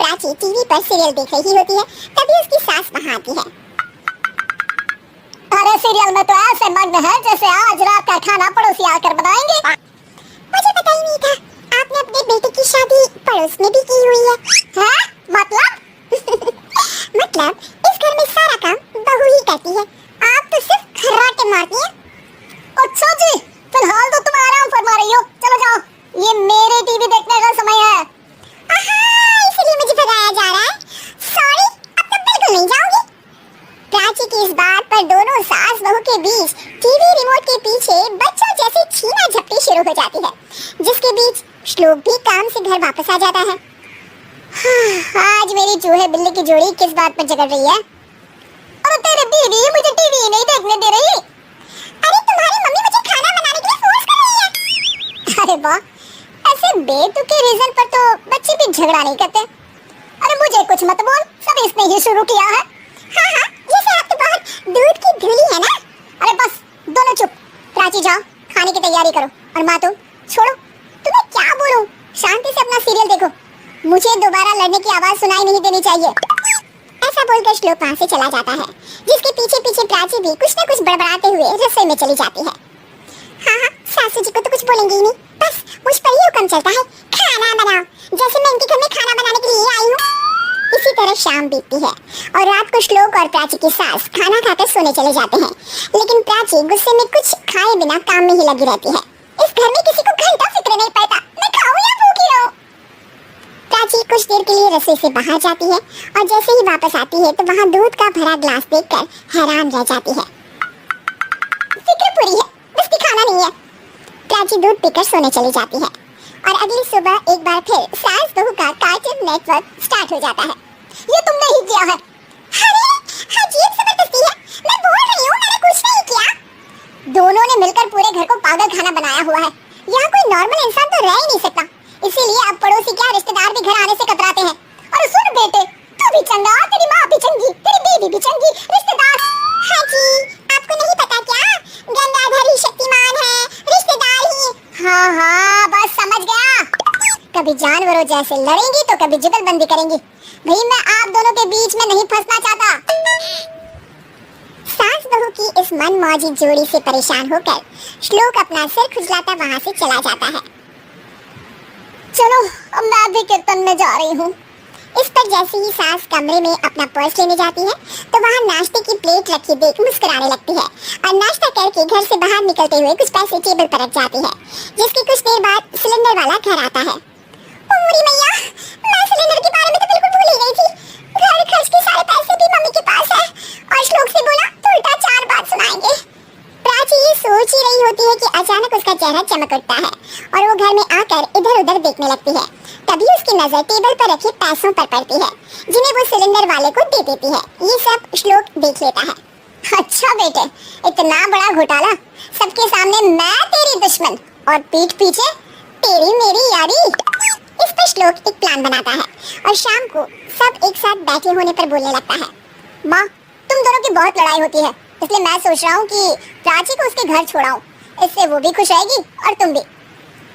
Prachi TV पर serial देख रही होती है, तभी उसकी सास वहाँ आती है। अरे सीरियल में तो ऐसे मग्न है जैसे आज रात का खाना पड़ोसी आकर बनाएंगे। मुझे पता ही नहीं था आपने अपने बेटे की शादी पड़ोस में भी की हुई है। हैं? मतलब? मतलब इस घर में सारा काम बहू ही करती है, आप तो सिर्फ खर्राटे मारती हैं। अच्छा जी, फिलहाल तो तुम आराम फरमा रही हो, चलो जाओ, ये मेरे टीवी देखने का समय है। इसलिए मुझे भगाया जा रहा है। सॉरी, अब तो बिल्कुल नहीं जाऊंगी। प्राची की इस बात पर दोनों सास बहू के बीच टीवी रिमोट के पीछे बच्चों जैसी छीना झपटी शुरू हो जाती है, जिसके बीच श्लोक भी काम से घर वापस आ जाता है। आज मेरी चूहे बिल्ली की जोड़ी किस बात पर झगड़ रही है? अरे तेरी बीवी मुझे टीवी नहीं देखने दे रही। अरे तुम्हारी मम्मी मुझे खाना बनाने के लिए फोर्स कर रही है। अरे वाह, ऐसे बेतुके रीजन पर तो बच्चे भी झगड़ा नहीं करते। अरे मुझे कुछ मत बोल, सब इसने ही शुरू किया है। हाँ, जैसे आप तो बहुत दूध की धुली है ना। अरे बस, दोनों चुप। प्राची जाओ, खाने की तैयारी करो, और माँ तुम छोड़ो। तुम्हें क्या बोलूं, शांति से अपना सीरियल देखो, मुझे दोबारा लड़ने की आवाज सुनाई नहीं देनी चाहिए। ऐसा बोलकर श्लोक वहाँ से चला जाता है, जिसके पीछे पीछे प्राची भी कुछ न कुछ बड़बड़ाते हुए रसोई में चली जाती है। हाँ, सासू जी को तो कुछ बोलेंगे ही नहीं, बस मुझ पर ही हुक्म चलता है, खाना बनाओ, जैसे मैं इनके घर में खाना बनाने के लिए आई हूँ। इसी तरह शाम बीतती है और रात को श्लोक और प्राची की सास खाना खाकर सोने चले जाते हैं, लेकिन प्राची गुस्से में कुछ खाए बिना काम में ही लगी रहती है। इस घर में किसी को घंटा फिक्र नहीं पड़ता, मैं खाऊं या भूखी रहूं। प्राची कुछ देर के लिए रसोई से बाहर जाती है और जैसे ही वापस आती है तो वहाँ दूध का भरा ग्लास देखकर हैरान रह जाती है। फिक्र पूरी है, बस दिखाना नहीं है। प्राची दूध पीकर सोने चली जाती है और अगली सुबह एक बार फिर सास बहू का कार्टून नेटवर्क स्टार्ट हो जाता है। ये तुमने ही किया है। अरे अजीब जबरदस्ती है, मैं बोल रही हूँ मैंने कुछ नहीं किया। दोनों ने मिलकर पूरे घर को पागल खाना बनाया हुआ है। यहाँ कोई नॉर्मल इंसान तो रह ही नहीं सकता, इसीलिए अब पड़ोसी क्या रिश्तेदार भी घर आने से कतराते हैं। और सुन बेटे, तू भी चंगा, तेरी माँ भी चंगी, तेरी बीवी भी चंगी, रिश्तेदार। हाँ जी, आपको नहीं पता क्या, गंगाधर ही शक्तिमान है, रिश्तेदार ही। हाँ, बस समझ गया। कभी जानवरों जैसे लड़ेंगी तो कभी जुगलबंदी करेंगी। भाई मैं आप दोनों के बीच में नहीं फंसना चाहता। सास बहू की इस मनमौजी जोड़ी से परेशान होकर श्लोक अपना सिर खुजलाता वहाँ से चला जाता है। चलो अब मैं भी कीर्तन में जा रही हूँ। इस पर जैसे ही सास कमरे में अपना पर्स लेने जाती है तो वहाँ नाश्ते की प्लेट रखी देख मुस्कुराने लगती है और नाश्ता करके घर से बाहर निकलते हुए कुछ पैसे टेबल पर रख जाती है, जिसकी कुछ देर बाद सिलेंडर वाला घर आता है। पूरी मैया, मैं सिलेंडर के बारे में तो बिल्कुल भूल ही गई थी। घर खर्च के सारे पैसे भी मम्मी के पास है और श्लोक से बोला तो उल्टा 4 बात सुनाएंगे। प्राची ये सोच ही रही होती है कि अचानक उसका चेहरा चमक उठता है और वो घर में आकर इधर-उधर देखने लगती है। तभी उसकी नजर टेबल पर रखे पैसों पर पड़ती है, जिन्हें वो सिलेंडर वाले को दे देती है। ये सब श्लोक देख लेता है। अच्छा बेटे, इतना बड़ा घोटाला, सबके सामने मैं तेरी दुश्मन और पीठ पीछे तेरी मेरी यारी। इस पर श्लोक एक प्लान बनाता है और शाम को सब एक साथ बैठे होने पर बोलने लगता है। माँ, तुम दोनों की बहुत लड़ाई होती है, इसलिए मैं सोच रहा हूँ कि प्राची को उसके घर छोड़ाऊं, इससे वो भी खुश रहेगी और तुम भी।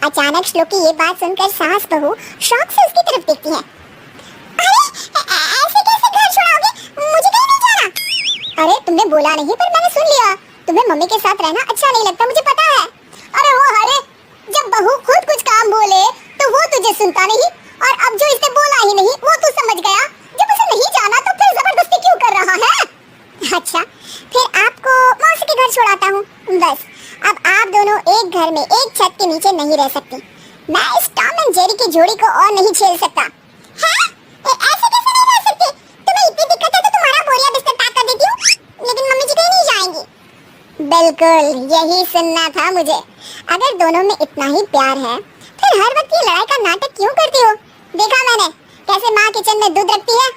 अचानक श्लोक की ये बात सुनकर सास बहू शौक से उसकी तरफ देखती है। अरे ऐसे कैसे घर छोड़ाओगे, मुझे कहीं नहीं जाना। अरे तुमने बोला नहीं पर मैंने सुन लिया, तुम्हें मम्मी के साथ रहना अच्छा नहीं लगता, मुझे पता है। अरे वो अरे, जब बहू खुद कुछ काम बोले तो वो तुझे सुनता नहीं, और अब जो इसने बोला ही नहीं वो तू समझ गया। जब उसे नहीं जाना तो फिर जबरदस्ती क्यों कर रहा है? अच्छा, फिर आपको मौसी के घर छोड़ाता हूँ। बस अब आप दोनों एक घर में एक छत के नीचे नहीं रह सकते। मैं इस टॉम एंड जेरी की जोड़ी को और नहीं झेल सकता। हाँ? ऐसे कैसे नहीं रह सकते? तुम्हें इतनी दिक्कत है तो तुम्हारा बोरिया बिस्तर पैक कर देती हूँ, लेकिन मम्मी जी कहीं नहीं जाएंगी। बिल्कुल यही सुनना था मुझे। अगर दोनों में इतना ही प्यार है फिर हर वक्त ये लड़ाई का नाटक क्यों करती हो? देखा मैंने कैसे माँ किचन में दूध रखती है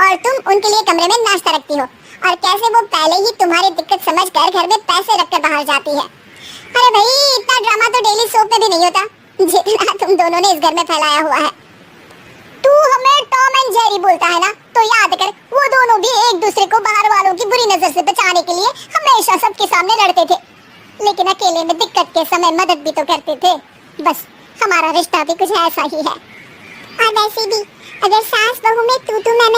और तुम उनके लिए कमरे में नाश्ता रखती हो, और कैसे वो पहले ही तुम्हारी दिक्कत समझकर घर में पैसे रखकर बाहर जाती है। अरे भाई, इतना ड्रामा तो डेली सोप में भी नहीं होता जितना तुम दोनों ने इस घर में फैलाया हुआ है। तू हमें टॉम एंड जेरी बोलता है ना, तो याद कर वो दोनों भी एक दूसरे को बाहर वालों की बुरी नजर से बचाने के लिए हमेशा सबके सामने लड़ते थे, लेकिन अकेले में दिक्कत के समय मदद भी तो करते थे। बस हमारा रिश्ता भी कुछ ऐसा ही है। और वैसे भी अगर सास बहू में तू मैं